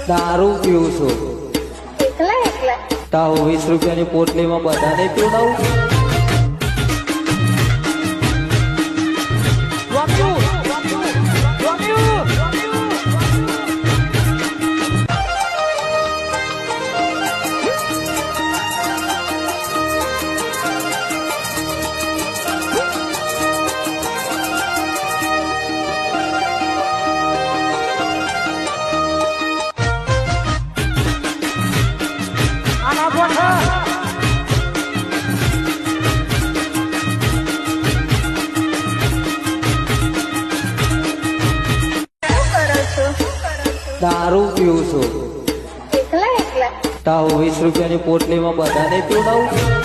દારૂ પીવું છું. તાવ 20 રૂપિયાની પોટલીમાં બધાને પીવડાવું. દારૂ પીવું છું. તાવ 20 રૂપિયાની પોટલીમાં બધાને પીવડાવું.